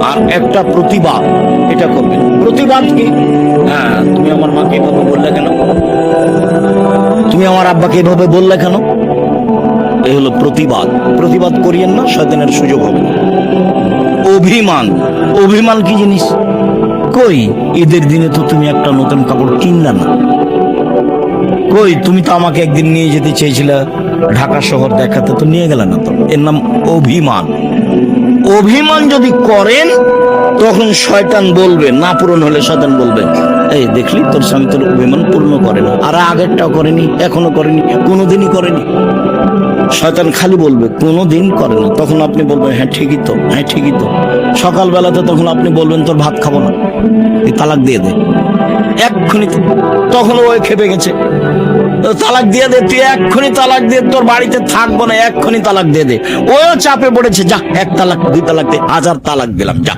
আর একটা প্রতিবাদ, এটা করবেন। প্রতিবাদ কি? হ্যাঁ, তুমি আমার মাকে এভাবে বললে কেন, তুমি আমার আব্বাকে এভাবে বললে কেন, এই হলো প্রতিবাদ। প্রতিবাদ করিয়েন না, শয়তানের সুযোগ হবে না। অভিমান, অভিমান কি জিনিস? কই ঈদের দিনে তো তুমি একটা নতুন কাপড় কিনলা না, কই তুমি তো আমাকে একদিন নিয়ে যেতে চেয়েছিলে ঢাকা শহর দেখাতে, তো নিয়ে গেলে না, তো এর নাম অভিমান। অভিমান যদি করেন তখন শয়তান বলবে, না পূরণ হলে শয়তান বলবে, এই দেখলি তোর স্বামী তোর অভিমান পূর্ণ করে না, আর আগেরটাও করেনি, এখনো করেনি, কোনোদিনই করেনি। শয়তান খালি বলবে কোনোদিন করে না, তখন আপনি বলবেন হ্যাঁ ঠিকই তো, হ্যাঁ ঠিকই তো। সকালবেলাতে তখন আপনি বলবেন তোর ভাত খাবো না, এই তালাক দিয়ে দে এক্ষুনি। তখন ও খেপে গেছে, তালাক দিয়ে দে, তুই এক্ষুনি তালাক দিয়ে, তোর বাড়িতে থাকবো না, এক্ষুনি তালাক দিয়ে দে। ও চাপে পড়েছে, যা এক তালাক, দুই তালাক দে, 1000 তালাক দিলাম, যা।